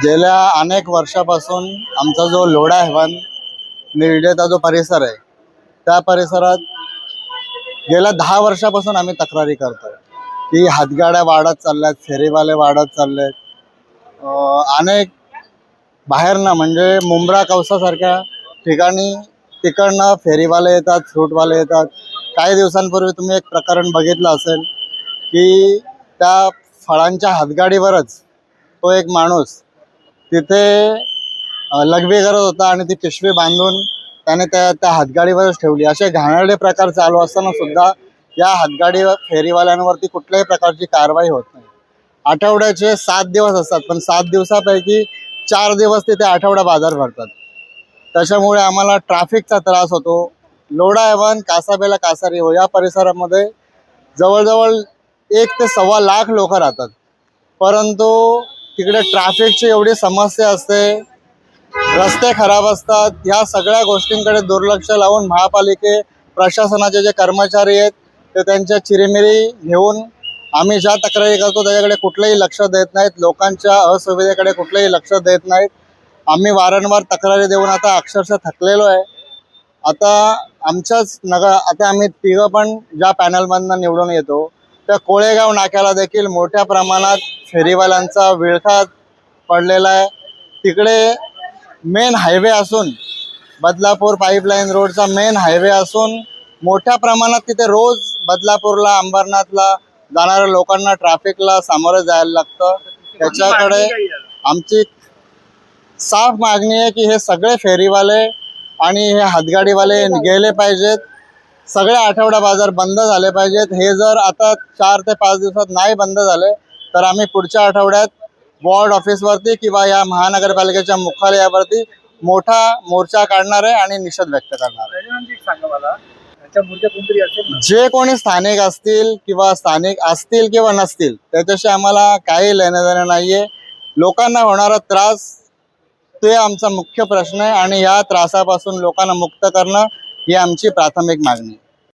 गेल्या अनेक वर्षापासून आमचा जो लोढा हेवन निर्डेचा जो परिसर आहे त्या परिसरात गेल्या 10 वर्षापासून आम्ही तक्रारी करतोय की हातगाड्या वाढत चालल्यात, फेरीवाले वाढत चाललेत. अनेक बाहेरनं म्हणजे मुंब्रा कौसासारख्या ठिकाणी तिकडनं फेरीवाले येतात, फ्रूटवाले येतात. काही दिवसांपूर्वी तुम्ही एक प्रकरण बघितलं असेल की त्या फळांच्या हातगाडीवरच तो एक माणूस तिथे लघवी करत होता आणि ती पिशवी बांधून त्याने त्या हातगाडीवरच ठेवली. असे घाणेरडे प्रकार चालू असताना सुद्धा या हातगाडी फेरीवाल्यांवरती कुठल्याही प्रकारची कारवाई होत नाही. आठवड्याचे 7 दिवस असतात, पण 7 दिवसापैकी 4 दिवस तिथे आठवडा बाजार भरतात. त्याच्यामुळे आम्हाला ट्रॅफिकचा त्रास होतो. लोढा हेवन, कासाबेला, कासारी हो या परिसरामध्ये जवळजवळ 1 ते 1.25 लाख लोक राहतात, परंतु तिकडे ट्रॅफिकची एवढी समस्या असते, रस्ते खराब असतात. ह्या सगळ्या गोष्टींकडे दुर्लक्ष लावून महापालिके प्रशासनाचे जे कर्मचारी आहेत ते त्यांच्या चिरीमिरी घेऊन आम्ही ज्या तक्रारी करतो त्याच्याकडे कुठलंही लक्ष देत नाहीत. लोकांच्या असुविधेकडे कुठलंही लक्ष देत नाहीत. आम्ही वारंवार तक्रारी देऊन आता अक्षरशः थकलेलो आहे. आता आम्ही तिघं पण ज्या पॅनलमधनं निवडून येतो त्या कोळेगाव नाक्याला देखील मोठ्या प्रमाणात फेरीवाल्यांचा विळखा पडलेला आहे. तिकडे मेन हायवे असून, बदलापूर पाईपलाईन रोडचा मेन हायवे असून मोठ्या प्रमाणात तिथे रोज बदलापूरला, अंबरनाथला जाणाऱ्या लोकांना ट्रॅफिकला सामोरं जायला लागतं. त्याच्याकडे आमची साफ मागणी आहे की हे सगळे फेरीवाले आणि हे हातगाडीवाले गेले पाहिजेत. सगळे आठवडा बाजार बंद झाले पाहिजेत. हे जर आता 4 ते 5 दिवसात नाही बंद झाले तर आम्ही पुढच्या आठवड्यात वॉर्ड ऑफिसवरती किंवा या महानगरपालिकेच्या मुख्यालयावरती मोठा मोर्चा काढणार आहे आणि निषेध व्यक्त करणार आहे. जे कोणी स्थानिक असतील किंवा नसतील त्याच्याशी आम्हाला काही लेणं देणं नाहीये. लोकांना होणारा त्रास ते आमचा मुख्य प्रश्न आहे आणि या त्रासापासून लोकांना मुक्त करणं ही आमची प्राथमिक मागणी आहे.